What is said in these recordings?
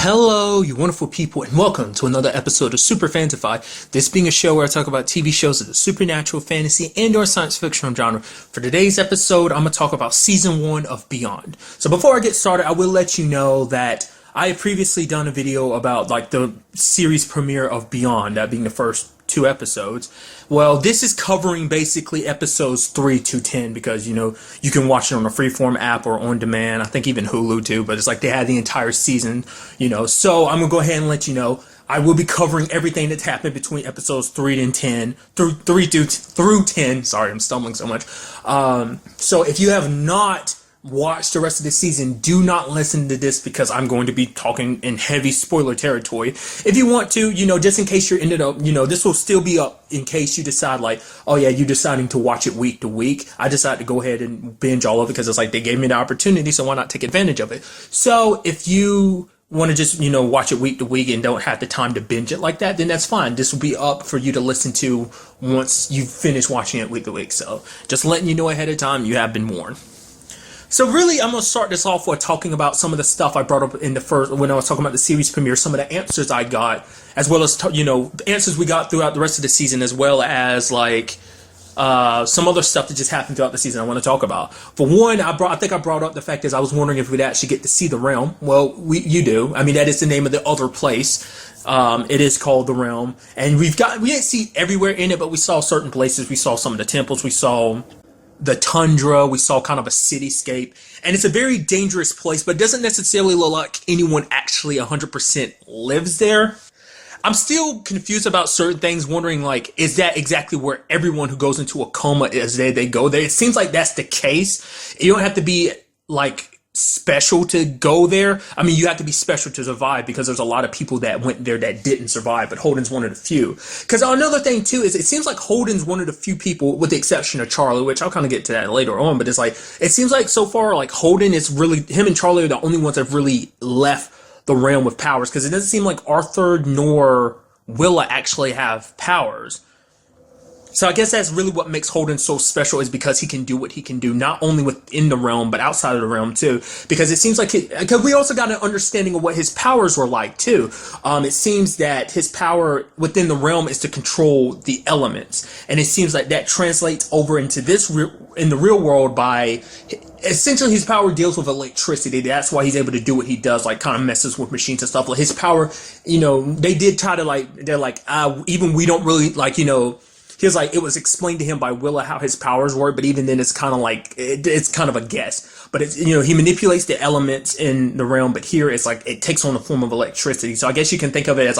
Hello, you wonderful people, and welcome to another episode of Super-Fanta-Fi. This being a show where I talk about TV shows of the supernatural, fantasy, and/or science fiction genre. For today's episode, I'm going to talk about Season 1 of Beyond. So before I get started, I will let you know that I have previously done a video about the series premiere of Beyond, that being the first 2 episodes. Well, this is covering basically episodes 3 to 10 because, you can watch it on a freeform app or on demand. I think even Hulu too, but it's like they had the entire season, So I'm going to go ahead and let you know I will be covering everything that's happened between episodes 3 and 10, through 10. Sorry, I'm stumbling so much. So if you have not watch the rest of the season, do not listen to this because I'm going to be talking in heavy spoiler territory. If you want to, just in case you're ended up, this will still be up in case you decide oh yeah, you're deciding to watch it week to week. I decided to go ahead and binge all of it because it's like they gave me the opportunity, so why not take advantage of it? So if you want to just, watch it week to week and don't have the time to binge it like that, then that's fine. This will be up for you to listen to once you finish watching it week to week. So just letting you know ahead of time, you have been warned. So really, I'm going to start this off with talking about some of the stuff I brought up in the first, when I was talking about the series premiere, some of the answers I got, as well as, the answers we got throughout the rest of the season, as well as, some other stuff that just happened throughout the season I want to talk about. For one, I think I brought up the fact is I was wondering if we'd actually get to see the realm. Well, you do. I mean, that is the name of the other place. It is called the realm. And we didn't see everywhere in it, but we saw certain places. We saw some of the temples. We saw the tundra, we saw kind of a cityscape, and it's a very dangerous place, but it doesn't necessarily look like anyone actually 100% lives there. I'm still confused about certain things, wondering is that exactly where everyone who goes into a coma is they go there? It seems like that's the case. You don't have to be special to go there. I mean, you have to be special to survive because there's a lot of people that went there that didn't survive, but Holden's one of the few. Because another thing too is it seems like Holden's one of the few people, with the exception of Charlie, which I'll kind of get to that later on, but it's it seems like so far Holden is really, him and Charlie are the only ones that have really left the realm with powers, because it doesn't seem like Arthur nor Willa actually have powers. So I guess that's really what makes Holden so special, is because he can do what he can do, not only within the realm, but outside of the realm too. Because it seems like, because we also got an understanding of what his powers were like too. It seems that his power within the realm is to control the elements. And it seems like that translates over into in the real world by, essentially his power deals with electricity. That's why he's able to do what he does, kind of messes with machines and stuff. His power, they did try to even we don't really he was it was explained to him by Willa how his powers work, but even then it's kind of it's kind of a guess. But it's, he manipulates the elements in the realm, but here it's it takes on the form of electricity. So I guess you can think of it as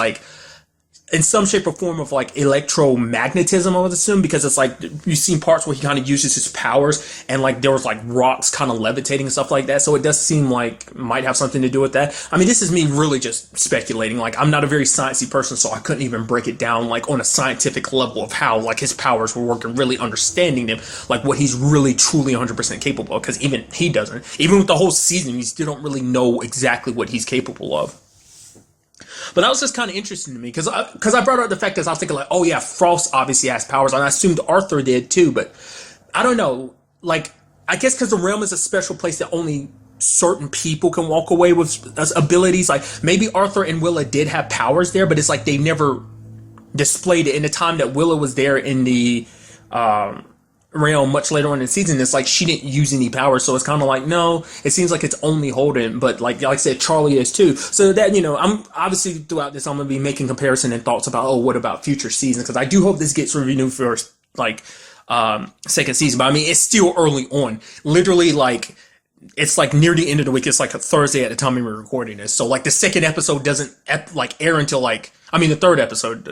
in some shape or form of electromagnetism, I would assume, because it's you've seen parts where he kind of uses his powers and there was rocks kind of levitating and stuff like that. So it does seem might have something to do with that. I mean, this is me really just speculating. I'm not a very sciencey person, so I couldn't even break it down on a scientific level of how his powers were working, really understanding them, what he's really truly 100% capable of, because even he doesn't. Even with the whole season, you still don't really know exactly what he's capable of. But that was just kind of interesting to me because I brought up the fact that I was thinking oh yeah, Frost obviously has powers, and I assumed Arthur did too, but I don't know. I guess because the realm is a special place that only certain people can walk away with abilities. Maybe Arthur and Willa did have powers there, but it's they never displayed it. In the time that Willa was there in the realm much later on in the season, it's she didn't use any powers, so it's kind of no, it seems like it's only Holden, but like I said, Charlie is too. So that, I'm obviously throughout this I'm gonna be making comparison and thoughts about what about future seasons, because I do hope this gets renewed for second season. But I mean, it's still early on, literally it's near the end of the week. It's a Thursday at the time we were recording this. So the second episode doesn't air until the third episode,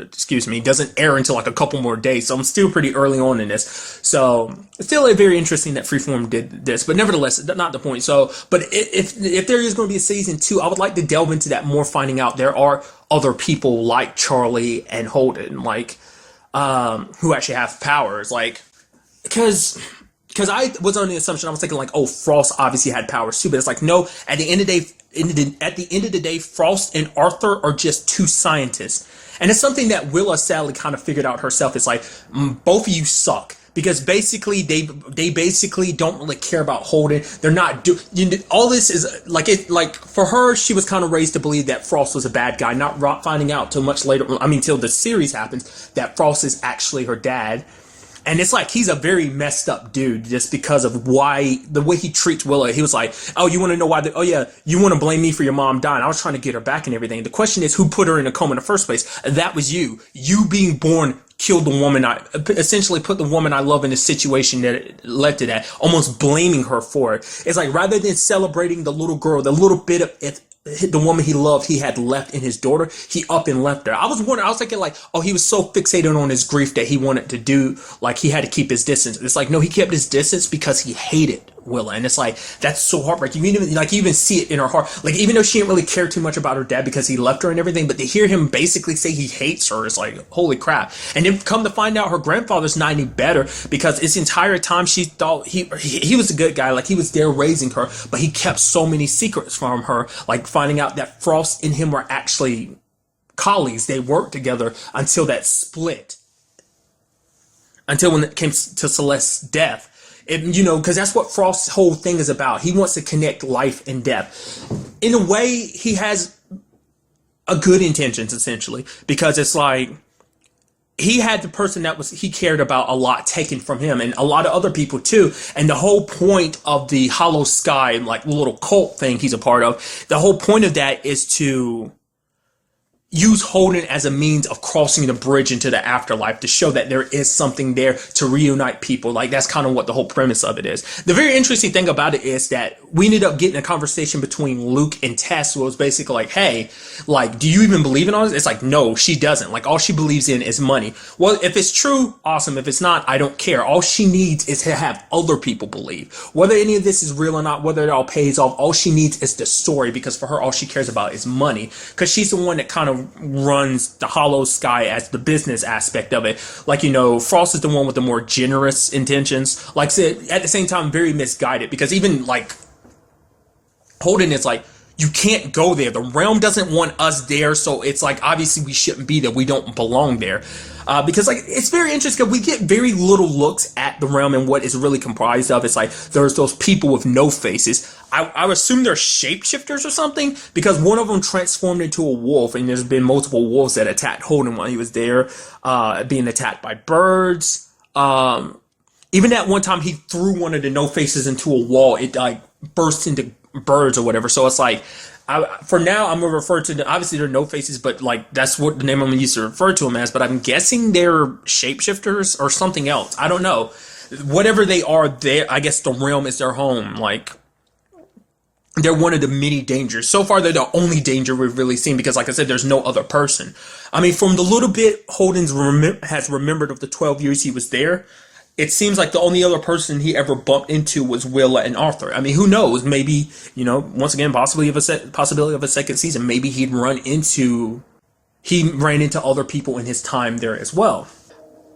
doesn't air until a couple more days. So I'm still pretty early on in this. So it's still very interesting that Freeform did this, but nevertheless, not the point. So, but if there is going to be a season 2, I would like to delve into that more, finding out there are other people like Charlie and Holden, who actually have powers, because I was on the assumption, I was thinking oh, Frost obviously had powers too, but it's no, at the end of the day, Frost and Arthur are just 2 scientists. And it's something that Willa sadly kind of figured out herself. It's both of you suck, because basically they basically don't really care about Holden. They're not all this is like for her, she was kind of raised to believe that Frost was a bad guy, not finding out till much later. I mean, till the series happens that Frost is actually her dad. And it's like he's a very messed up dude just because of the way he treats Willa. He was like, oh, you want to know why? Oh, yeah, you want to blame me for your mom dying. I was trying to get her back and everything. The question is, who put her in a coma in the first place? That was you. You being born killed the woman essentially put the woman I love in a situation that led to that, almost blaming her for it. It's like rather than celebrating the little girl, the little bit of the woman he loved, he had left in his daughter, he up and left her. I was thinking like, oh, he was so fixated on his grief that he wanted to do, like he had to keep his distance. It's like, no, he kept his distance because he hated Willa. And it's like, that's so heartbreaking. You even see it in her heart. Like, even though she didn't really care too much about her dad because he left her and everything, but to hear him basically say he hates her is like, holy crap. And then come to find out her grandfather's not any better because this entire time she thought he was a good guy. Like, he was there raising her, but he kept so many secrets from her, like finding out that Frost and him were actually colleagues. They worked together until that split. Until when it came to Celeste's death. Because that's what Frost's whole thing is about. He wants to connect life and death. In a way, he has a good intentions, essentially, because it's like he had the person he cared about a lot taken from him, and a lot of other people too. And the whole point of the Hollow Sky, like little cult thing he's a part of, the whole point of that is to use Holden as a means of crossing the bridge into the afterlife to show that there is something there to reunite people. Like, that's kind of what the whole premise of it is. The very interesting thing about it is that we ended up getting a conversation between Luke and Tess where it was basically like, hey, like, do you even believe in all this? It's like, no, she doesn't. Like, all she believes in is money. Well, if it's true, awesome. If it's not, I don't care. All she needs is to have other people believe. Whether any of this is real or not, whether it all pays off, all she needs is the story, because for her, all she cares about is money, because she's the one that kind of runs the Hollow Sky as the business aspect of it. Like, Frost is the one with the more generous intentions. Like I said, at the same time, very misguided, because even like Holden is like, you can't go there. The realm doesn't want us there, so it's like, obviously we shouldn't be there. We don't belong there. Because like, it's very interesting because we get very little looks at the realm and what it's really comprised of. It's like, there's those people with no faces. I would assume they're shapeshifters or something, because one of them transformed into a wolf, and there's been multiple wolves that attacked Holden while he was there, being attacked by birds. Even that one time he threw one of the no faces into a wall, it like burst into birds or whatever. So it's like, for now, I'm going to refer to them. Obviously, they're no faces, but like, that's what the name I'm going to use to refer to them as. But I'm guessing they're shapeshifters or something else. I don't know. Whatever they are, I guess the realm is their home. Like, they're one of the many dangers. So far, they're the only danger we've really seen, because like I said, there's no other person. I mean, from the little bit Holden has remembered of the 12 years he was there, it seems like the only other person he ever bumped into was Willa and Arthur. I mean, who knows? Maybe, once again, possibility of a second season. Maybe he ran into other people in his time there as well.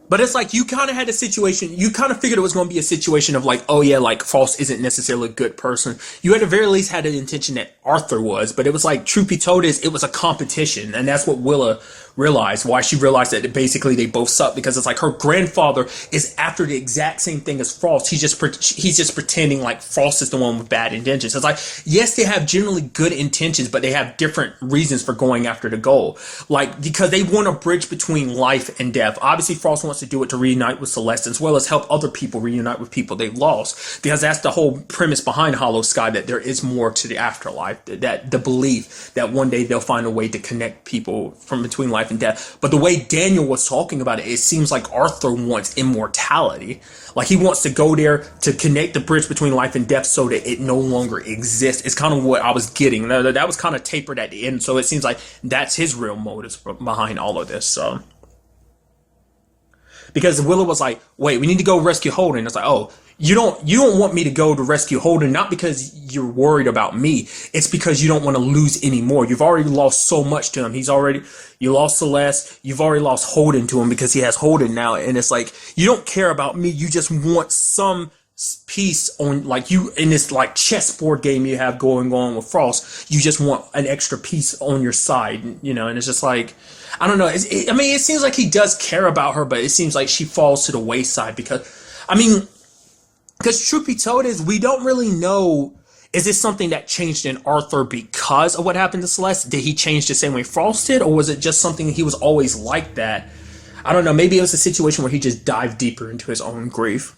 But it's like, you kind of had a situation, you kind of figured it was going to be a situation of like, oh yeah, like Frost isn't necessarily a good person. You at the very least had an intention that Arthur was, but it was like, truth be told, it was a competition. And that's what Willa realized, why she realized that basically they both suck, because it's like her grandfather is after the exact same thing as Frost. He's just pretending like Frost is the one with bad intentions. It's like, yes, they have generally good intentions, but they have different reasons for going after the goal. Like, because they want a bridge between life and death. Obviously, Frost wants to do it to reunite with Celeste, as well as help other people reunite with people they've lost, because that's the whole premise behind Hollow Sky, that there is more to the afterlife, that the belief that one day they'll find a way to connect people from between life and death. But the way Daniel was talking about it, it seems like Arthur wants immortality. Like, he wants to go there to connect the bridge between life and death so that it no longer exists. It's kind of what I was getting. That was kind of tapered at the end, so it seems like that's his real motives behind all of this. So, because Willow was like, wait, we need to go rescue Holden. It's like, oh, you don't want me to go to rescue Holden, not because you're worried about me. It's because you don't want to lose any more. You've already lost so much to him. You lost Celeste. You've already lost Holden to him because he has Holden now. And it's like, you don't care about me. You just want some piece on, like, you in this like chessboard game you have going on with Frost. You just want an extra piece on your side, and it's just like, I don't know. I mean, it seems like he does care about her, but it seems like she falls to the wayside, because I mean, because truth be told is we don't really know. Is this something that changed in Arthur because of what happened to Celeste? Did he change the same way Frost did, or was it just something he was always like that? I don't know. Maybe it was a situation where he just dived deeper into his own grief.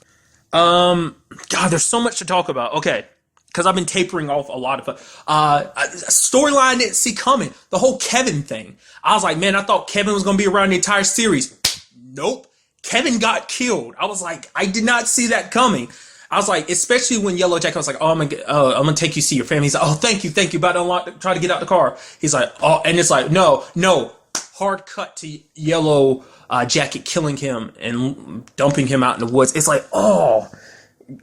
God, there's so much to talk about. Okay, because I've been tapering off a lot of storyline I didn't see coming. The whole Kevin thing. I was like, man, I thought Kevin was going to be around the entire series. Nope. Kevin got killed. I was like, I did not see that coming. I was like, especially when Yellow Jacket was like, oh, I'm gonna take you to see your family. He's like, oh, thank you. About to try to get out the car. He's like, oh, and it's like, no. Hard cut to Yellow Jacket killing him and dumping him out in the woods. It's like, oh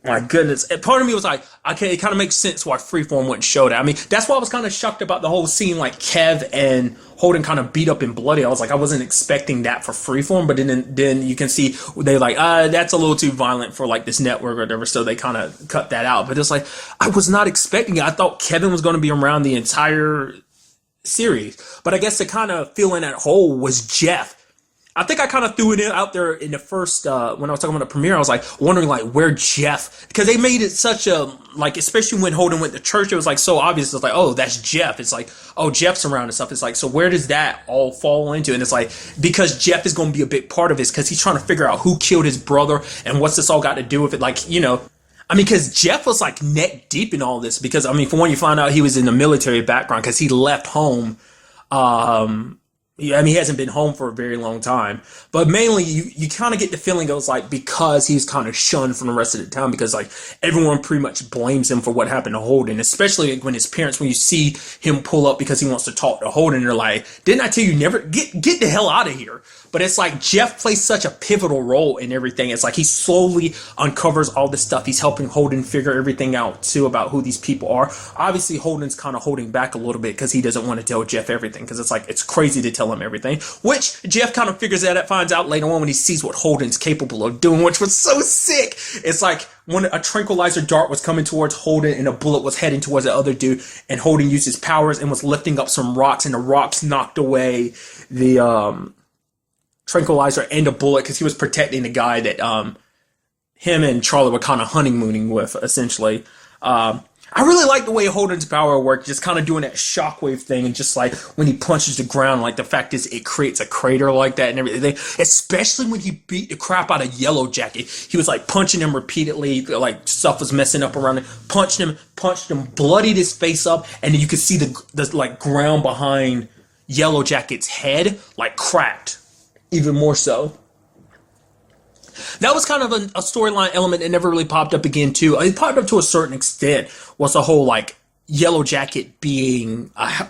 my goodness. And part of me was like, okay, it kind of makes sense why Freeform wouldn't show that. I mean, that's why I was kind of shocked about the whole scene, like Kev and Holden kind of beat up and bloody. I was like, I wasn't expecting that for Freeform, but then you can see they're like, that's a little too violent for like this network or whatever, so they kind of cut that out. But it's like, I was not expecting it. I thought Kevin was going to be around the entire series, but I guess the kind of fill in that hole was Jeff. I think I kind of threw it out there in the first, when I was talking about the premiere, I was like wondering like where Jeff, because they made it such a, like, especially when Holden went to church, it was like so obvious. It's like, oh, that's Jeff. It's like, oh, Jeff's around and stuff. It's like, so where does that all fall into? And it's like, because Jeff is going to be a big part of this, because he's trying to figure out who killed his brother and what's this all got to do with it. Like, I mean, because Jeff was like neck deep in all this, because, I mean, for one, you find out he was in the military background because he left home, yeah, I mean, he hasn't been home for a very long time, but mainly you kind of get the feeling it was like because he's kind of shunned from the rest of the town, because like everyone pretty much blames him for what happened to Holden, especially when his parents, when you see him pull up because he wants to talk to Holden, they're like, didn't I tell you never get the hell out of here? But it's like Jeff plays such a pivotal role in everything. It's like he slowly uncovers all this stuff. He's helping Holden figure everything out too about who these people are. Obviously, Holden's kind of holding back a little bit because he doesn't want to tell Jeff everything, because it's like it's crazy to tell him everything, which Jeff kind of figures that out, finds out later on when he sees what Holden's capable of doing, which was so sick. It's like when a tranquilizer dart was coming towards Holden and a bullet was heading towards the other dude, and Holden used his powers and was lifting up some rocks, and the rocks knocked away the tranquilizer and a bullet, because he was protecting the guy that him and Charlie were kind of honeymooning with, essentially. I really like the way Holden's power worked, just kind of doing that shockwave thing, and just like when he punches the ground, like the fact is it creates a crater like that and everything. Especially when he beat the crap out of Yellow Jacket. He was like punching him repeatedly, like stuff was messing up around him. Punched him, bloodied his face up, and then you could see the like ground behind Yellow Jacket's head like cracked. Even more so. That was kind of a storyline element that never really popped up again, too. It popped up to a certain extent, was the whole, like, Yellow Jacket being, a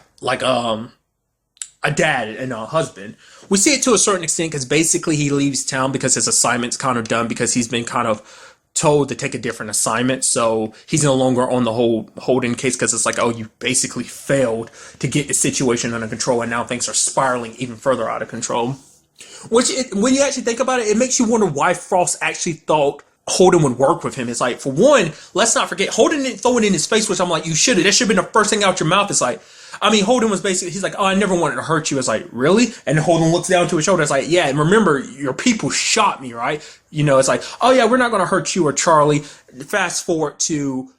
dad and a husband. We see it to a certain extent because basically he leaves town because his assignment's kind of done, because he's been kind of told to take a different assignment. So he's no longer on the whole Holden case, because it's like, oh, you basically failed to get the situation under control, and now things are spiraling even further out of control. Which, when you actually think about it, it makes you wonder why Frost actually thought Holden would work with him. It's like, for one, let's not forget, Holden didn't throw it in his face, which I'm like, you should have. That should have been the first thing out your mouth. It's like, I mean, Holden was basically, he's like, oh, I never wanted to hurt you. It's like, really? And Holden looks down to his shoulder. It's like, yeah, and remember, your people shot me, right? It's like, oh yeah, we're not going to hurt you or Charlie. Fast forward to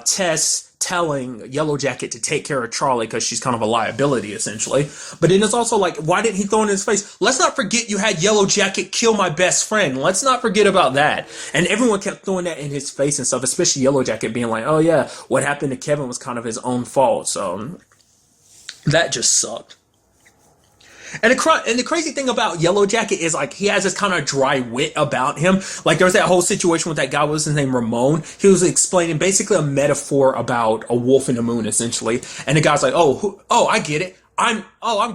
Tess telling Yellow Jacket to take care of Charlie because she's kind of a liability, essentially. But then it's also like, why didn't he throw it in his face? Let's not forget you had Yellow Jacket kill my best friend. Let's not forget about that. And everyone kept throwing that in his face and stuff, especially Yellow Jacket being like, oh yeah, what happened to Kevin was kind of his own fault. So that just sucked. And the crazy thing about Yellow Jacket is, like, he has this kind of dry wit about him. Like, there's that whole situation with that guy, what was his name, Ramon. He was explaining basically a metaphor about a wolf in the moon, essentially. And the guy's like, I get it. I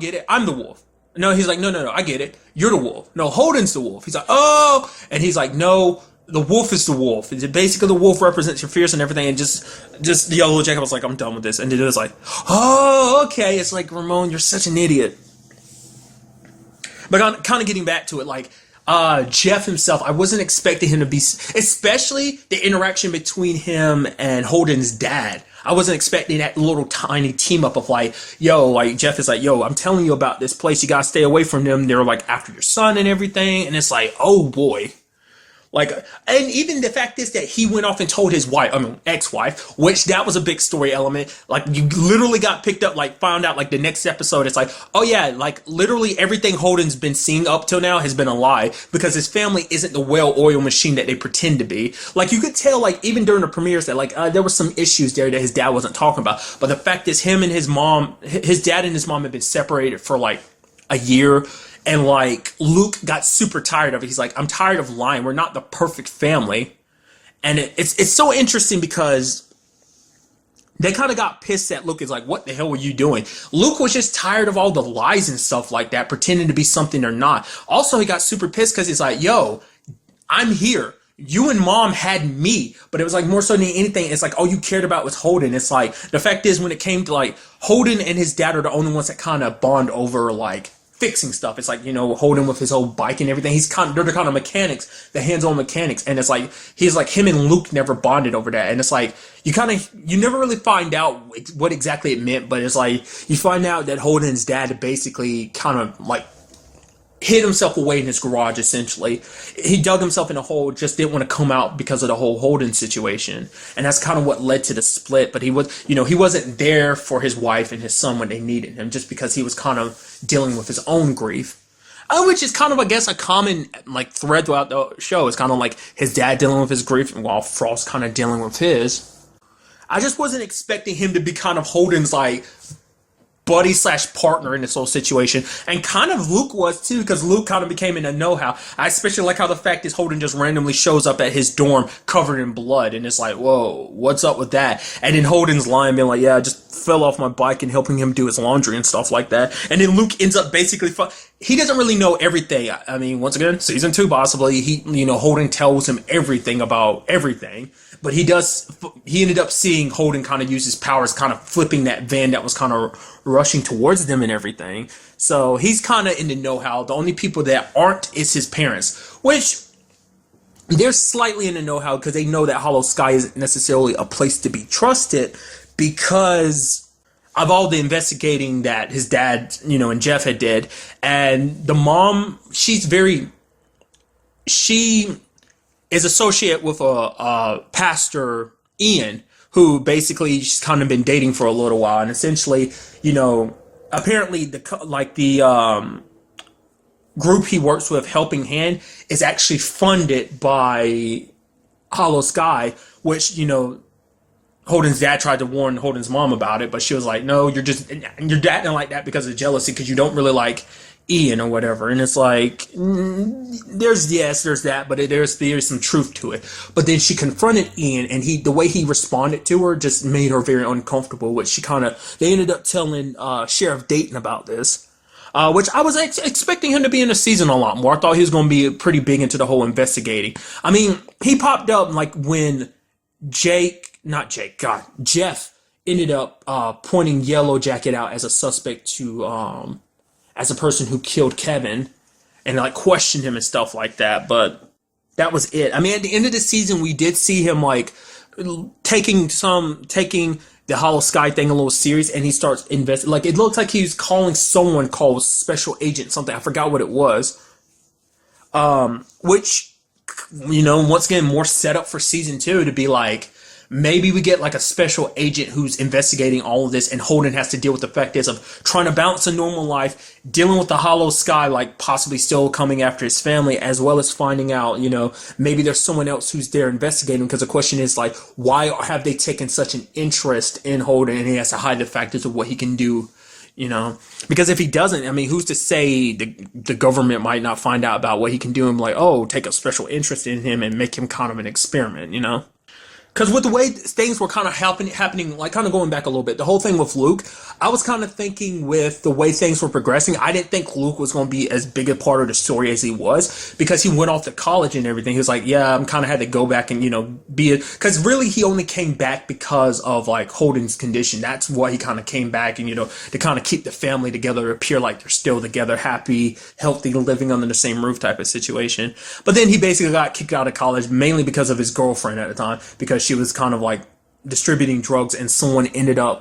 get it. I'm the wolf. No, he's like, no, I get it. You're the wolf. No, Holden's the wolf. He's like, oh. And he's like, no, the wolf is the wolf. Basically, the wolf represents your fears and everything. And just the Yellow Jacket was like, I'm done with this. And it was like, oh, okay. It's like, Ramon, you're such an idiot. But kind of getting back to it, like, Jeff himself, I wasn't expecting him to be, especially the interaction between him and Holden's dad. I wasn't expecting that little tiny team up of like, yo, like Jeff is like, yo, I'm telling you about this place. You gotta stay away from them. They're like after your son and everything. And it's like, oh boy. Like, and even the fact is that he went off and told his wife, ex-wife, which that was a big story element. Like, you literally got picked up, like, found out, like, the next episode, it's like, oh yeah, like, literally everything Holden's been seeing up till now has been a lie because his family isn't the well-oiled machine that they pretend to be. Like, you could tell, like, even during the premieres that, like, there were some issues there that his dad wasn't talking about. But the fact is, his dad and his mom have been separated for, like, a year. And like Luke got super tired of it. He's like, I'm tired of lying. We're not the perfect family. And it's so interesting because they kind of got pissed at Luke. It's like, what the hell were you doing? Luke was just tired of all the lies and stuff like that, pretending to be something they're not. Also, he got super pissed because he's like, yo, I'm here. You and mom had me, but it was like more so than anything. It's like all you cared about was Holden. It's like the fact is when it came to like Holden and his dad are the only ones that kind of bond over like fixing stuff. It's like, you know, Holden with his whole bike and everything. They're the kind of mechanics, the hands-on mechanics. And it's like, he's like, him and Luke never bonded over that. And it's like, you never really find out what exactly it meant, but it's like, you find out that Holden's dad basically kind of like hid himself away in his garage, essentially. He dug himself in a hole, just didn't want to come out because of the whole Holden situation. And that's kind of what led to the split. But he wasn't there for his wife and his son when they needed him, just because he was kind of dealing with his own grief. Which is kind of, I guess, a common like thread throughout the show. It's kind of like his dad dealing with his grief while Frost kind of dealing with his. I just wasn't expecting him to be kind of Holden's like buddy slash partner in this whole situation, and kind of Luke was too, because Luke kind of became in a know-how. I especially like how the fact is Holden just randomly shows up at his dorm covered in blood, and it's like, whoa, what's up with that? And then Holden's lying, being like, yeah, I just fell off my bike, and helping him do his laundry and stuff like that. And then Luke ends up basically he doesn't really know everything. I mean, once again, season 2 possibly, Holden tells him everything about everything. But he ended up seeing Holden kind of use his powers, kind of flipping that van that was kind of rushing towards them and everything. So he's kind of in the know-how. The only people that aren't is his parents, which they're slightly in the know-how because they know that Hollow Sky isn't necessarily a place to be trusted because of all the investigating that his dad, and Jeff had did. And the mom, she is associated with a pastor, Ian, who basically she's kind of been dating for a little while, and essentially, apparently the group he works with, Helping Hand, is actually funded by Hollow Sky, which Holden's dad tried to warn Holden's mom about it, but she was like, "No, you're acting like that because of jealousy, because you don't really like Ian or whatever." And it's like, there's that, but there's some truth to it. But then she confronted Ian, and the way he responded to her just made her very uncomfortable. Which they ended up telling Sheriff Dayton about this, which I was expecting him to be in the season a lot more. I thought he was going to be pretty big into the whole investigating. I mean, he popped up like when Jeff ended up pointing Yellow Jacket out as a suspect to as a person who killed Kevin, and like questioned him and stuff like that. But that was it. I mean, at the end of the season, we did see him like taking the Hollow Sky thing a little serious, and he starts investing. Like, it looked like he was calling someone called Special Agent something. I forgot what it was. Which, once again, more setup for season 2 to be like, maybe we get like a special agent who's investigating all of this, and Holden has to deal with the fact of trying to balance a normal life, dealing with the Hollow Sky, like possibly still coming after his family, as well as finding out, maybe there's someone else who's there investigating, because the question is like, why have they taken such an interest in Holden, and he has to hide the factors of what he can do, because if he doesn't, I mean, who's to say the government might not find out about what he can do and be like, oh, take a special interest in him and make him kind of an experiment, Because with the way things were kind of happening, like kind of going back a little bit, the whole thing with Luke, I was kind of thinking with the way things were progressing, I didn't think Luke was going to be as big a part of the story as he was, because he went off to college and everything. He was like, yeah, I'm kind of had to go back and, be it. Because really he only came back because of like Holden's condition. That's why he kind of came back, and, to kind of keep the family together, appear like they're still together, happy, healthy, living under the same roof type of situation. But then he basically got kicked out of college mainly because of his girlfriend at the time, because she was kind of like distributing drugs, and someone ended up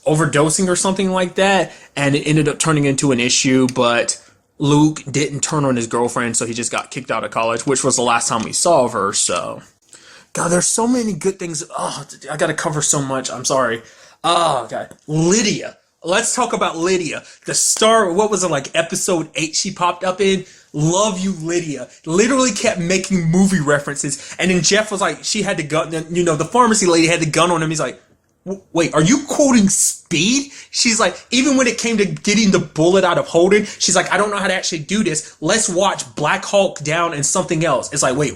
overdosing or something like that, and it ended up turning into an issue. But Luke didn't turn on his girlfriend, so he just got kicked out of college, which was the last time we saw of her. So, God, there's so many good things. Oh, I gotta cover so much. I'm sorry. Oh, God. Lydia. Let's talk about Lydia. The star, what was it, like episode 8 she popped up in? Love you, Lydia. Literally kept making movie references. And then Jeff was like, she had the gun, the pharmacy lady had the gun on him. He's like, wait, are you quoting Speed? She's like, even when it came to getting the bullet out of Holden, she's like, I don't know how to actually do this. Let's watch Black Hawk Down and something else. It's like, wait,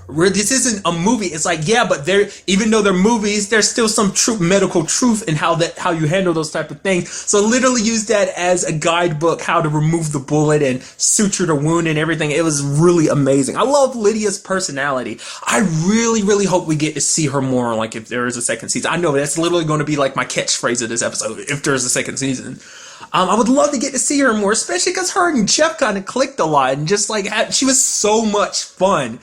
this isn't a movie. It's like, yeah, but even though they're movies, there's still some medical truth in how you handle those type of things. So literally use that as a guidebook, how to remove the bullet and suture the wound and everything. It was really amazing. I love Lydia's personality. I really, really hope we get to see her more, like if there is a second season. I know that's literally going to be like my catchphrase of this episode, if there's a second season. I would love to get to see her more, especially because her and Jeff kind of clicked a lot, and just like she was so much fun.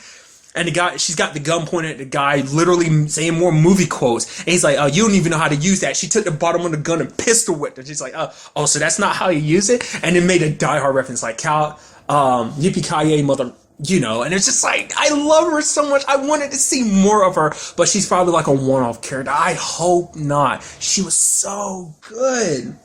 And the guy, she's got the gun pointed at the guy, literally saying more movie quotes. And he's like, "Oh, you don't even know how to use that." She took the bottom of the gun and pistol whipped it. She's like, "Oh, so that's not how you use it?" And it made a Die Hard reference, like yippee-ki-yay, mother. And it's just like, I love her so much. I wanted to see more of her, but she's probably like a one-off character. I hope not. She was so good.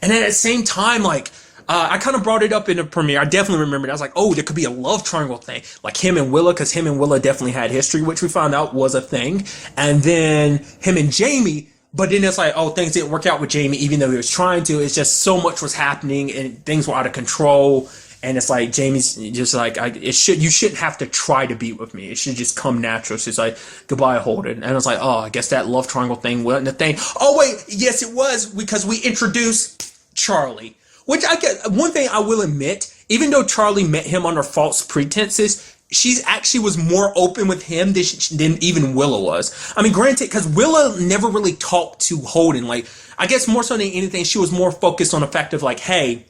And then at the same time, like, I kind of brought it up in the premiere. I definitely remembered. I was like, oh, there could be a love triangle thing. Like him and Willa, because him and Willa definitely had history, which we found out was a thing. And then him and Jamie. But then it's like, oh, things didn't work out with Jamie, even though he was trying to. It's just so much was happening and things were out of control. And it's like, Jamie's just like, you shouldn't have to try to be with me. It should just come natural. She's like, goodbye, Holden. And I was like, oh, I guess that love triangle thing wasn't a thing. Oh, wait, yes, it was, because we introduced Charlie. Which I get, one thing I will admit, even though Charlie met him under false pretenses, she actually was more open with him than even Willa was. I mean, granted, because Willa never really talked to Holden. Like, I guess more so than anything, she was more focused on the fact of like, hey,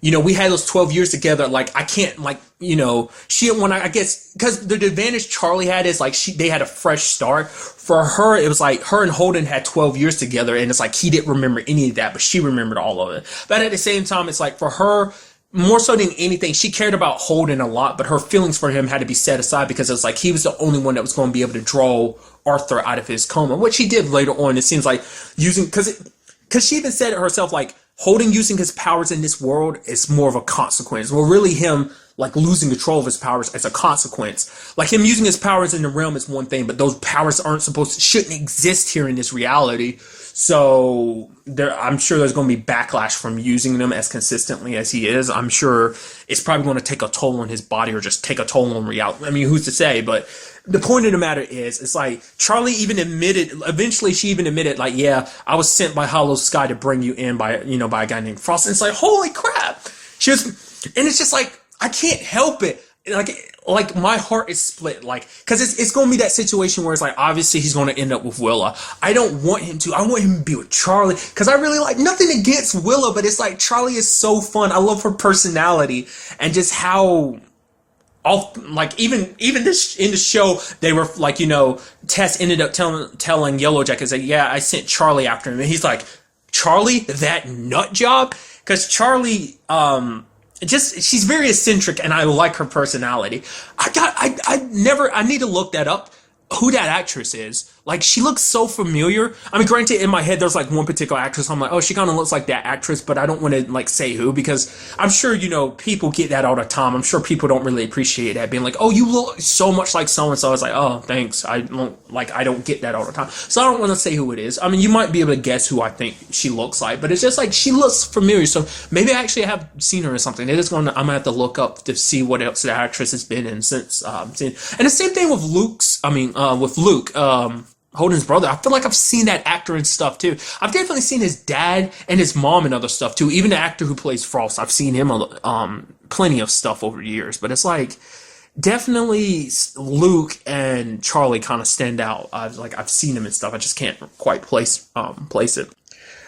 we had those 12 years together. Like, I can't, like, she didn't want to, I guess, because the advantage Charlie had is, like, they had a fresh start. For her, it was like, her and Holden had 12 years together, and it's like, he didn't remember any of that, but she remembered all of it. But at the same time, it's like, for her, more so than anything, she cared about Holden a lot, but her feelings for him had to be set aside because it's like, he was the only one that was going to be able to draw Arthur out of his coma, which he did later on. It seems like because she even said it herself, like, Holden using his powers in this world is more of a consequence. Well, really him, like, losing control of his powers as a consequence. Like, him using his powers in the realm is one thing, but those powers shouldn't exist here in this reality. So, I'm sure there's going to be backlash from using them as consistently as he is. I'm sure it's probably going to take a toll on his body or just take a toll on reality. I mean, who's to say? But the point of the matter is, it's like, Charlie eventually she even admitted, like, yeah, I was sent by Hollow Sky to bring you in by a guy named Frost. And it's like, holy crap. And it's just like, I can't help it. Like my heart is split, like, because it's going to be that situation where it's like, obviously he's going to end up with Willa. I don't want him to. I want him to be with Charlie, because I really like, nothing against Willa, but it's like, Charlie is so fun. I love her personality and just how, like, even this in the show, they were like, Tess ended up telling Yellow Jacket, like, yeah, I sent Charlie after him, and he's like, Charlie, that nut job? Because Charlie, she's very eccentric, and I like her personality. I need to look that up, who that actress is. Like, she looks so familiar. I mean, granted, in my head, there's like one particular actress. I'm like, oh, she kind of looks like that actress, but I don't want to like say who, because I'm sure, people get that all the time. I'm sure people don't really appreciate that, being like, oh, you look so much like so-and-so. I was like, oh, thanks. I don't get that all the time. So I don't want to say who it is. I mean, you might be able to guess who I think she looks like, but it's just like, she looks familiar. So maybe I actually have seen her in something. I'm going to have to look up to see what else the actress has been in since, and the same thing with Luke, Holden's brother. I feel like I've seen that actor and stuff too. I've definitely seen his dad and his mom and other stuff too. Even the actor who plays Frost, I've seen him plenty of stuff over the years. But it's like, definitely Luke and Charlie kind of stand out. I've seen him and stuff. I just can't quite place it.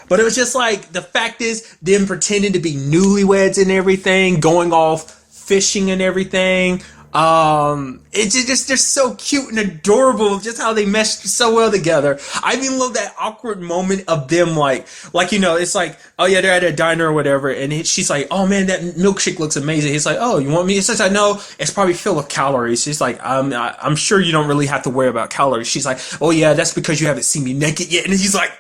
But it was just like, the fact is, them pretending to be newlyweds and everything, going off fishing and everything. It's just they're so cute and adorable, just how they mesh so well together. I even love that awkward moment of them like it's like, oh yeah, they're at a diner or whatever, and she's like, oh man, that milkshake looks amazing. He's like, oh, you want me? It's like, no, it's probably filled with calories. She's like, I'm sure you don't really have to worry about calories. She's like, oh yeah, that's because you haven't seen me naked yet. And he's like,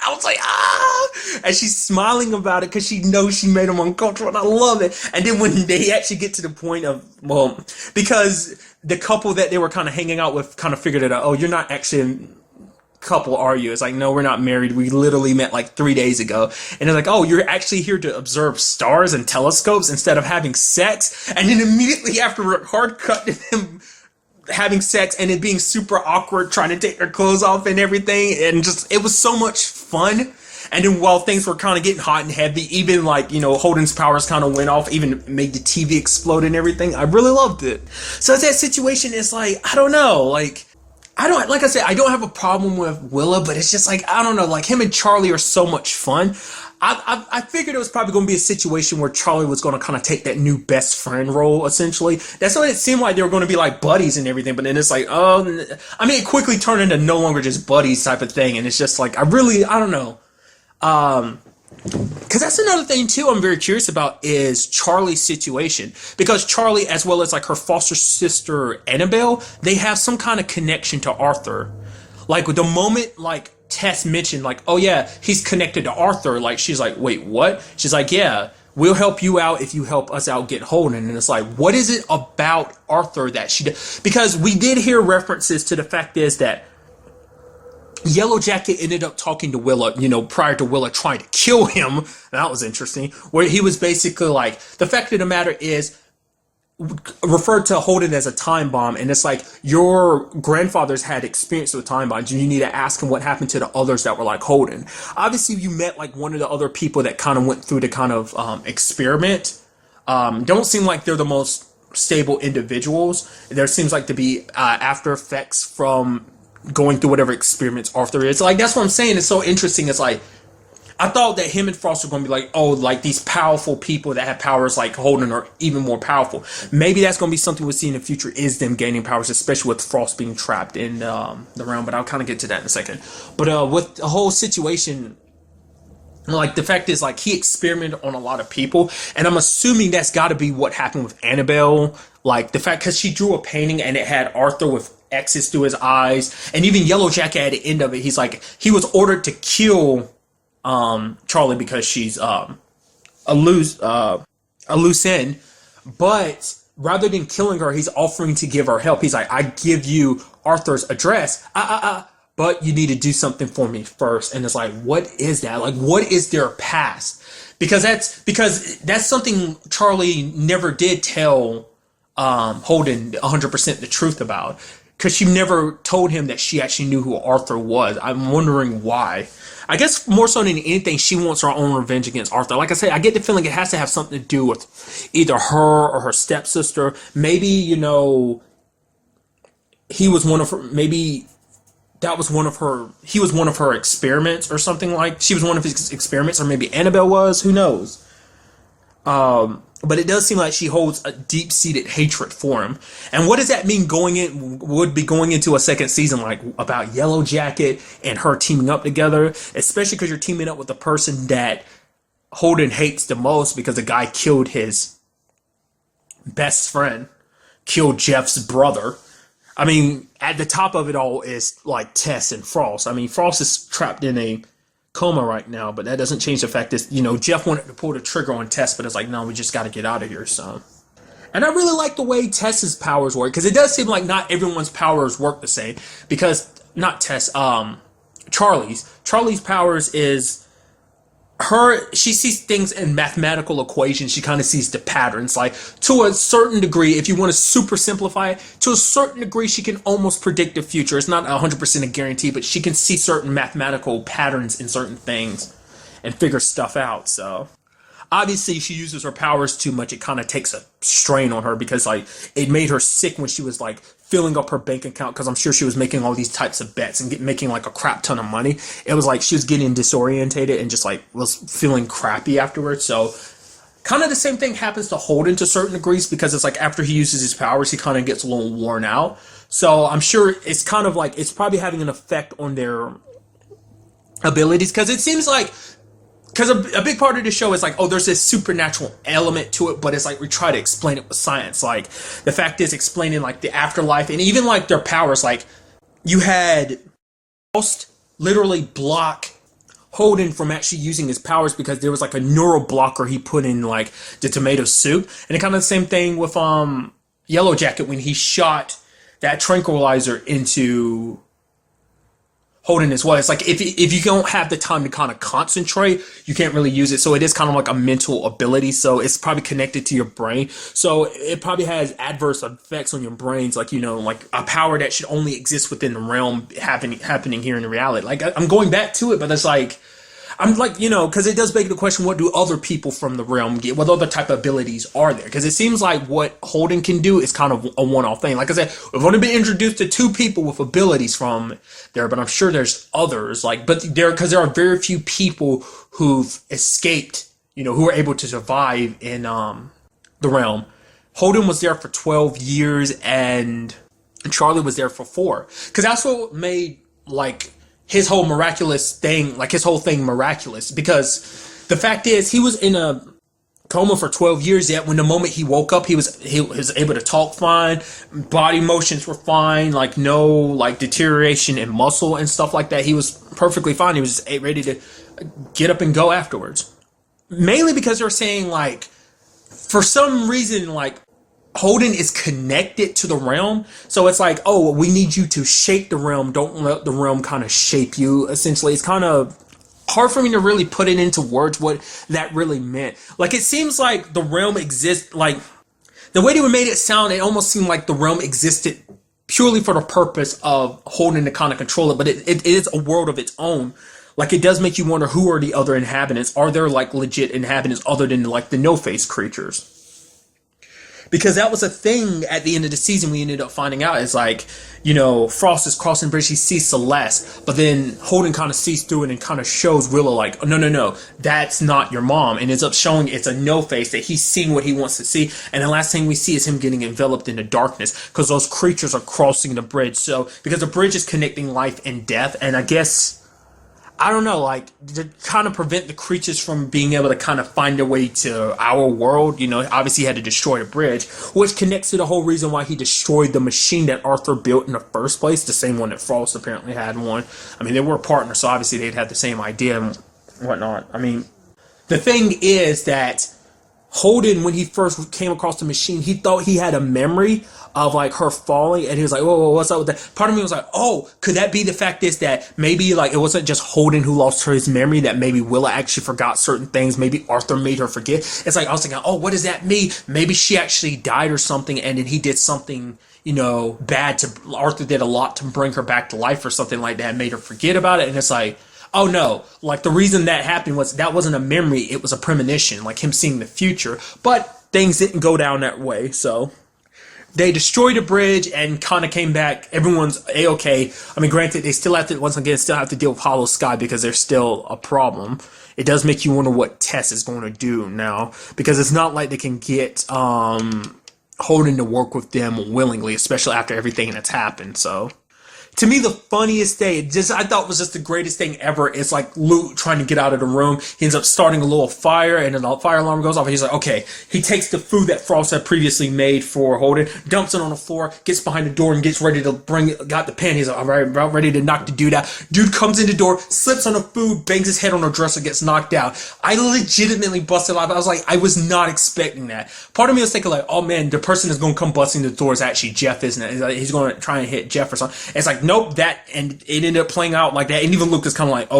I was like, ah, and she's smiling about it because she knows she made him uncomfortable, and I love it. And then when they actually get to the point of, well, because the couple that they were kind of hanging out with kind of figured it out. Oh, you're not actually a couple, are you? It's like, no, we're not married. We literally met like 3 days ago. And it's like, oh, you're actually here to observe stars and telescopes instead of having sex. And then immediately after a hard cut to them having sex and it being super awkward, trying to take their clothes off and everything, and just it was so much fun. And then while things were kind of getting hot and heavy, even like, Holden's powers kind of went off, even made the TV explode and everything. I really loved it. So that situation is like, I don't know, like like I said, I don't have a problem with Willa, but it's just like, I don't know, like him and Charlie are so much fun. I figured it was probably going to be a situation where Charlie was going to kind of take that new best friend role, essentially. That's what it seemed like. They were going to be like buddies and everything, but then it's like, oh, I mean, it quickly turned into no longer just buddies type of thing, and it's just like, I don't know. Because that's another thing too I'm very curious about is Charlie's situation, because Charlie, as well as like her foster sister Annabelle, they have some kind of connection to Arthur. Like the moment like Tess mentioned like, oh yeah, he's connected to Arthur, like she's like, wait, what? She's like, yeah, we'll help you out if you help us out get Holden. And it's like, what is it about Arthur that she did? Because we did hear references to the fact is that Yellow Jacket ended up talking to Willa, prior to Willa trying to kill him. That was interesting. Where he was basically like, the fact of the matter is, referred to Holden as a time bomb, and it's like, your grandfather's had experience with time bombs, and you need to ask him what happened to the others that were like Holden. Obviously, you met like one of the other people that kind of went through the kind of experiment. Don't seem like they're the most stable individuals. There seems like to be after effects from going through whatever experiments Arthur is. Like, that's what I'm saying. It's so interesting. It's like, I thought that him and Frost were going to be like, oh, like these powerful people that have powers like Holden are even more powerful. Maybe that's going to be something we'll see in the future, is them gaining powers, especially with Frost being trapped in the realm. But I'll kind of get to that in a second. But with the whole situation, like the fact is like he experimented on a lot of people, and I'm assuming that's got to be what happened with Annabelle. Like the fact, because she drew a painting and it had Arthur with X's through his eyes, and even Yellow Jacket at the end of it, he's like, he was ordered to kill Charlie because she's a loose end, but rather than killing her, he's offering to give her help. He's like, I give you Arthur's address, but you need to do something for me first. And it's like, what is that? Like, what is their past? Because that's something Charlie never did tell Holden 100% the truth about, because she never told him that she actually knew who Arthur was. I'm wondering why. I guess more so than anything, she wants her own revenge against Arthur. Like I say, I get the feeling it has to have something to do with either her or her stepsister. Maybe, he was one of her, maybe that was one of her, he was one of her experiments or something, like she was one of his experiments, or maybe Annabelle was, who knows. But it does seem like she holds a deep-seated hatred for him. And what does that mean going into a second season, like about Yellow Jacket and her teaming up together, especially because you're teaming up with the person that Holden hates the most, because the guy killed his best friend, killed Jeff's brother. I mean, at the top of it all is like Tess and Frost. I mean, Frost is trapped in a coma right now, but that doesn't change the fact that, Jeff wanted to pull the trigger on Tess, but it's like, no, we just got to get out of here, so. And I really like the way Tess's powers work, because it does seem like not everyone's powers work the same, because, not Tess, Charlie's powers is, she sees things in mathematical equations. She kind of sees the patterns. Like, to a certain degree, if you want to super simplify it, to a certain degree, she can almost predict the future. It's not 100% a guarantee, but she can see certain mathematical patterns in certain things and figure stuff out. So, obviously, she uses her powers too much. It kind of takes a strain on her, because, like, it made her sick when she was, like, filling up her bank account, because I'm sure she was making all these types of bets and making like a crap ton of money. It was like she was getting disorientated and just like was feeling crappy afterwards. So kind of the same thing happens to Holden to certain degrees, because it's like after he uses his powers, he kind of gets a little worn out. So I'm sure it's kind of like it's probably having an effect on their abilities, because it seems like because a big part of the show is like, oh, there's this supernatural element to it, but it's like we try to explain it with science. Like the fact is explaining like the afterlife and even like their powers. Like you had Faust literally block Holden from actually using his powers because there was like a neural blocker he put in like the tomato soup. And it kind of the same thing with Yellow Jacket when he shot that tranquilizer into Holden as well. It's like if you don't have the time to kind of concentrate, you can't really use it. So it is kind of like a mental ability. So it's probably connected to your brain. So it probably has adverse effects on your brains, like, you know, like a power that should only exist within the realm happening here in the reality. Like I'm going back to it, but it's like I'm like, you know, because it does beg the question, what do other people from the realm get? What other type of abilities are there? Because it seems like what Holden can do is kind of a one-off thing. Like I said, we've only been introduced to 2 people with abilities from there, but I'm sure there's others. Like, but because there are very few people who've escaped, you know, who are able to survive in the realm. Holden was there for 12 years, and Charlie was there for 4. Because that's what made like his whole miraculous thing, like his whole thing miraculous, because the fact is he was in a coma for 12 years, yet when the moment he woke up, he was able to talk fine, body motions were fine, like no like deterioration in muscle and stuff like that. He was perfectly fine. He was just ready to get up and go afterwards. Mainly because they're saying like for some reason like Holden is connected to the realm, so it's like, oh, we need you to shape the realm. Don't let the realm kind of shape you. Essentially, it's kind of hard for me to really put it into words what that really meant. Like it seems like the realm exists, like the way they made it sound, it almost seemed like the realm existed purely for the purpose of Holden to kind of control it. But it is a world of its own. Like it does make you wonder, who are the other inhabitants? Are there like legit inhabitants other than like the no-face creatures? Because that was a thing at the end of the season we ended up finding out. Is like, you know, Frost is crossing the bridge, he sees Celeste, but then Holden kind of sees through it and kind of shows Willow like, oh, no, that's not your mom. And ends up showing it's a no-face, that he's seeing what he wants to see. And the last thing we see is him getting enveloped in the darkness because those creatures are crossing the bridge. So, because the bridge is connecting life and death, and I guess, I don't know, like, to kind of prevent the creatures from being able to kind of find their way to our world, you know, obviously he had to destroy the bridge, which connects to the whole reason why he destroyed the machine that Arthur built in the first place, the same one that Frost apparently had one. I mean, they were partners, so obviously they'd had the same idea and whatnot. I mean, the thing is that Holden, when he first came across the machine, he thought he had a memory of like her falling, and he was like, whoa, what's up with that? Part of me was like, oh, could that be the fact is that maybe like it wasn't just Holden who lost his memory, that maybe Willa actually forgot certain things, maybe Arthur made her forget. It's like I was thinking, oh, what does that mean? Maybe she actually died or something, and then he did something, you know, bad to Arthur, did a lot to bring her back to life or something like that, made her forget about it. And it's like, oh no, like the reason that happened was that wasn't a memory, it was a premonition, like him seeing the future. But things didn't go down that way, so they destroyed the bridge and kind of came back. Everyone's A-okay. I mean, granted, they still have to, once again, still have to deal with Hollow Sky because there's still a problem. It does make you wonder what Tess is going to do now, because it's not like they can get Holden to work with them willingly, especially after everything that's happened, so. To me, the funniest thing, I thought was just the greatest thing ever, is like Luke trying to get out of the room. He ends up starting a little fire, and then the fire alarm goes off, and he's like, okay. He takes the food that Frost had previously made for Holden, dumps it on the floor, gets behind the door, and gets ready to got the pan. He's like, all right, about ready to knock the dude out. Dude comes in the door, slips on the food, bangs his head on the dresser, gets knocked out. I legitimately busted out. I was like, I was not expecting that. Part of me was thinking like, oh man, the person that's going to come busting the door is actually Jeff, isn't it? He's going to try and hit Jeff or something. It's like, nope, and it ended up playing out like that. And even Luke is kind of like,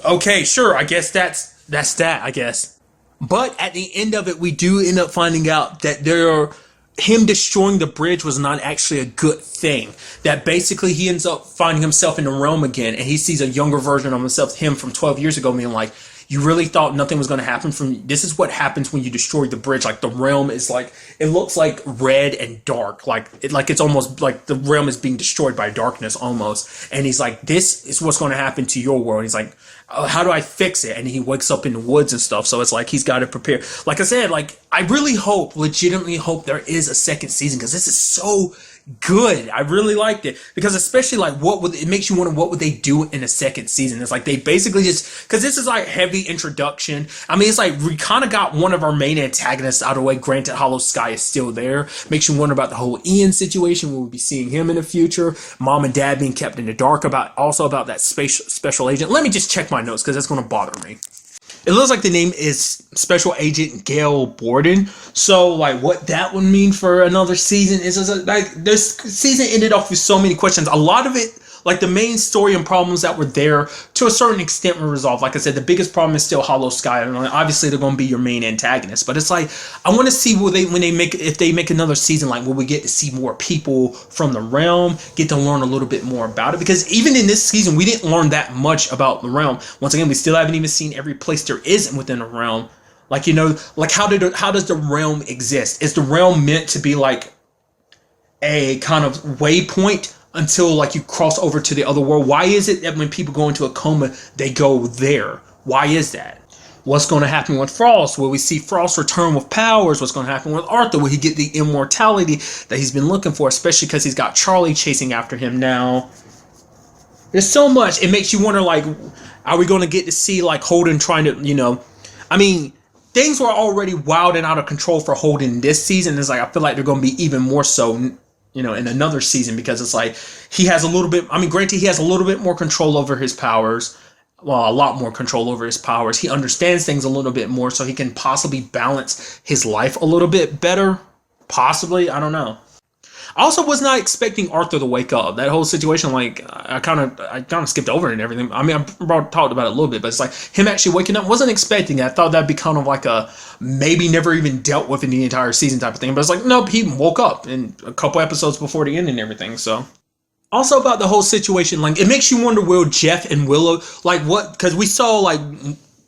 okay, sure, I guess that's that, I guess. But at the end of it, we do end up finding out that him destroying the bridge was not actually a good thing. That basically he ends up finding himself in the realm again, and he sees a younger version of himself, him from 12 years ago, being like, you really thought nothing was going to happen from this is what happens when you destroy the bridge. Like the realm is like it looks like red and dark, like it's almost like the realm is being destroyed by darkness almost. And he's like, this is what's going to happen to your world. He's like, oh, how do I fix it? And he wakes up in the woods and stuff. So it's like he's got to prepare. Like I said, like I really legitimately hope there is a second season because this is so good. I really liked it because especially like it makes you wonder what would they do in a second season. It's like they basically just because this is like heavy introduction. I mean, it's like we kind of got one of our main antagonists out of the way. Granted, Hollow Sky is still there. Makes you wonder about the whole Ian situation. We'll be seeing him in the future. Mom and Dad being kept in the dark about that special agent. Let me just check my notes because that's going to bother me. It looks like the name is Special Agent Gail Borden. So, like, what that would mean for another season is like this season ended off with so many questions. A lot of it, like the main story and problems that were there, to a certain extent were resolved. Like I said, the biggest problem is still Hollow Sky. And obviously, they're going to be your main antagonist. But it's like I want to see if they make another season, like will we get to see more people from the realm, get to learn a little bit more about it? Because even in this season, we didn't learn that much about the realm. Once again, we still haven't even seen every place there is within the realm. Like, you know, like how does the realm exist? Is the realm meant to be like a kind of waypoint until like you cross over to the other world? Why is it that when people go into a coma, they go there? Why is that? What's going to happen with Frost? Will we see Frost return with powers? What's going to happen with Arthur? Will he get the immortality that he's been looking for? Especially because he's got Charlie chasing after him now. There's so much. It makes you wonder, like, are we going to get to see like Holden trying to, you know, I mean, things were already wild and out of control for Holden this season. It's like, I feel like they're going to be even more so, you know, in another season because it's like he has a little bit, I mean, granted, he has a little bit more control over his powers. Well, a lot more control over his powers. He understands things a little bit more so he can possibly balance his life a little bit better. Possibly. I don't know. I also was not expecting Arthur to wake up. That whole situation, like, I kind of skipped over it and everything. I mean, I talked about it a little bit, but it's like him actually waking up. Wasn't expecting it. I thought that'd be kind of like a maybe never even dealt with in the entire season type of thing. But it's like, nope, he woke up in a couple episodes before the end and everything. So, also about the whole situation, like, it makes you wonder, will Jeff and Willow, like, what? Because we saw like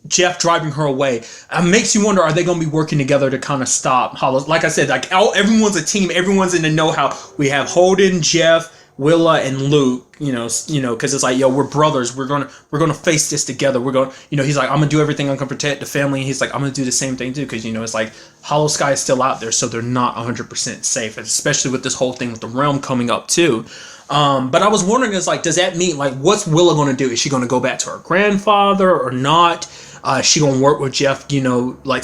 Jeff driving her away. It makes you wonder, are they going to be working together to kind of stop Hollow? Like I said, like everyone's a team. Everyone's in the know-how. We have Holden, Jeff, Willa, and Luke. You know, because it's like, yo, we're brothers. We're gonna face this together. We're going, you know, he's like, I'm gonna do everything. I'm gonna protect the family. And he's like, I'm gonna do the same thing too, because you know, it's like Hollow Sky is still out there, so they're not 100% safe, especially with this whole thing with the realm coming up too. But I was wondering, is like, does that mean like, what's Willa gonna do? Is she gonna go back to her grandfather or not? Is she gonna work with Jeff? You know, like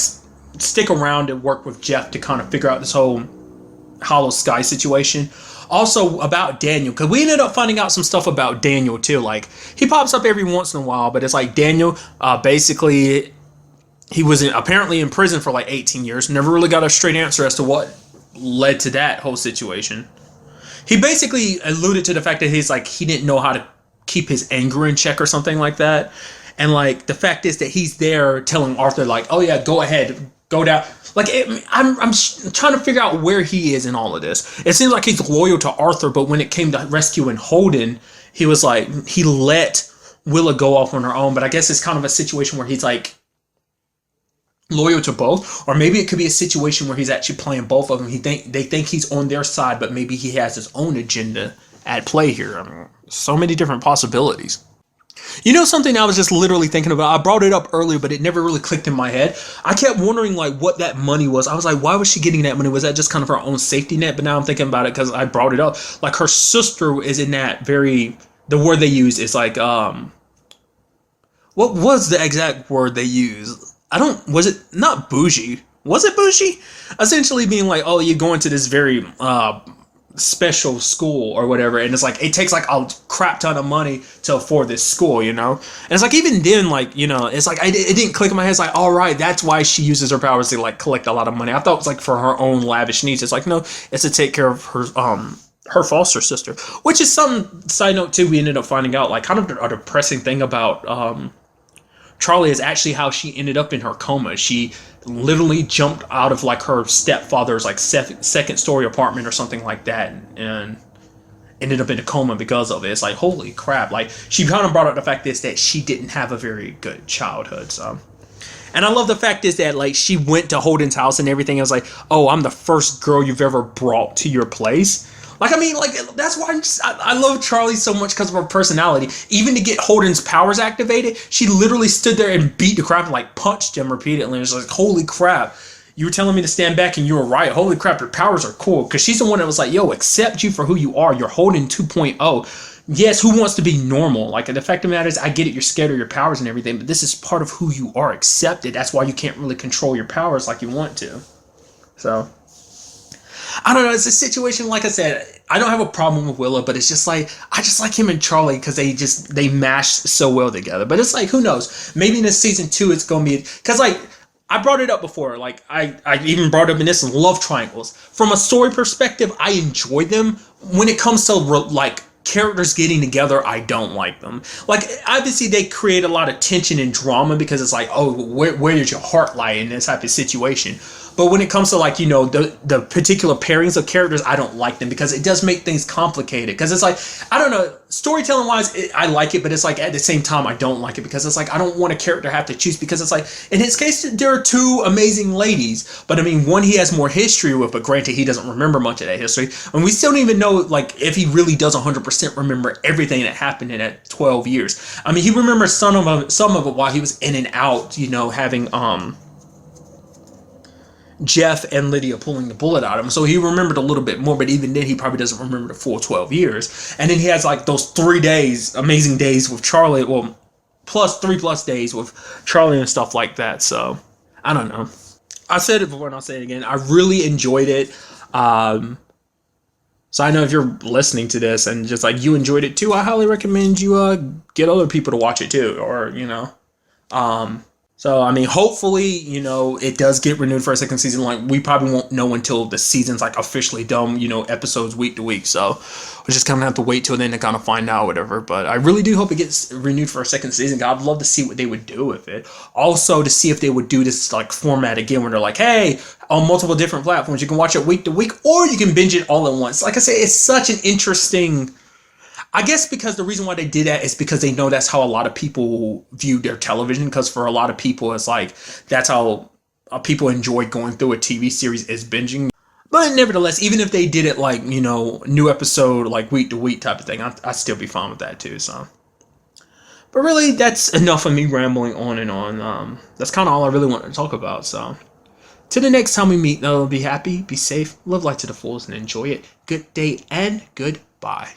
stick around and work with Jeff to kind of figure out this whole Hollow Sky situation. Also about Daniel, because we ended up finding out some stuff about Daniel too. Like he pops up every once in a while, but it's like Daniel, basically, he was apparently in prison for like 18 years. Never really got a straight answer as to what led to that whole situation. He basically alluded to the fact that he's like he didn't know how to keep his anger in check or something like that. And like the fact is that he's there telling Arthur like, oh yeah, go ahead, go down. Like I'm trying to figure out where he is in all of this. It seems like he's loyal to Arthur, but when it came to rescuing Holden, he was like he let Willa go off on her own. But I guess it's kind of a situation where he's like loyal to both, or maybe it could be a situation where he's actually playing both of them. They think he's on their side, but maybe he has his own agenda at play here. I mean, so many different possibilities. You know, something I was just literally thinking about, I brought it up earlier, but it never really clicked in my head. I kept wondering like what that money was. I was like, why was she getting that money? Was that just kind of her own safety net? But now I'm thinking about it because I brought it up. Like her sister is in that the word they use is like, what was the exact word they used? Was it not bougie? Was it bougie? Essentially being like, oh, you're going to this very special school or whatever, and it's like it takes like a crap ton of money to afford this school, you know. And it's like even then, like, you know, it's like it didn't click in my head. It's like, all right, that's why she uses her powers to like collect a lot of money. I thought it was like for her own lavish needs. It's like, no, it's to take care of her foster sister, which is some side note too. We ended up finding out like kind of a depressing thing about Charlie is actually how she ended up in her coma. She literally jumped out of like her stepfather's like second story apartment or something like that, and ended up in a coma because of it. It's like, holy crap. Like, she kind of brought up the fact is that she didn't have a very good childhood. So, and I love the fact is that, like, she went to Holden's house and everything. It was like, oh, I'm the first girl you've ever brought to your place. Like, I mean, like, that's why I love Charlie so much, because of her personality. Even to get Holden's powers activated, she literally stood there and beat the crap and, like, punched him repeatedly. It was like, holy crap. You were telling me to stand back and you were right. Holy crap, your powers are cool. Because she's the one that was like, yo, accept you for who you are. You're Holden 2.0. Yes, who wants to be normal? Like, the fact of the matter is, I get it, you're scared of your powers and everything, but this is part of who you are. Accept it. That's why you can't really control your powers like you want to. So, I don't know. It's a situation, like I said, I don't have a problem with Willow, but it's just like, I just like him and Charlie because they mash so well together. But it's like, who knows? Maybe in this season 2, it's going to be, because, like, I brought it up before. Like, I even brought up in this love triangles. From a story perspective, I enjoy them. When it comes to, like, characters getting together, I don't like them. Like, obviously, they create a lot of tension and drama because it's like, oh, where does your heart lie in this type of situation? But when it comes to, like, you know, the particular pairings of characters, I don't like them because it does make things complicated. Because it's like, I don't know, storytelling wise, I like it, but it's like at the same time, I don't like it because it's like, I don't want a character to have to choose, because it's like, in his case, there are 2 amazing ladies, but I mean, one he has more history with, but granted, he doesn't remember much of that history. And we still don't even know, like, if he really does 100% remember everything that happened in that 12 years. I mean, he remembers some of it while he was in and out, you know, having, Jeff and Lydia pulling the bullet out of him. So he remembered a little bit more, but even then he probably doesn't remember the full 12 years. And then he has like those 3 days, amazing days with Charlie, well, plus 3+ days with Charlie and stuff like that. So I don't know. I said it before and I'll say it again. I really enjoyed it. So I know if you're listening to this and just like you enjoyed it too, I highly recommend you get other people to watch it too, or, you know. So, I mean, hopefully, you know, it does get renewed for a second season. Like, we probably won't know until the season's, like, officially done, you know, episodes week to week. So, we just kind of have to wait till then to kind of find out, whatever. But I really do hope it gets renewed for a second season. I'd love to see what they would do with it. Also, to see if they would do this, like, format again where they're like, hey, on multiple different platforms, you can watch it week to week, or you can binge it all at once. Like I say, it's such an interesting... I guess because the reason why they did that is because they know that's how a lot of people view their television. Because for a lot of people, it's like that's how people enjoy going through a TV series, is binging. But nevertheless, even if they did it like, you know, new episode like week to week type of thing, I'd still be fine with that too. So, but really, that's enough of me rambling on and on. That's kind of all I really wanted to talk about. So, till the next time we meet, though, be happy, be safe, live life to the fullest, and enjoy it. Good day and goodbye.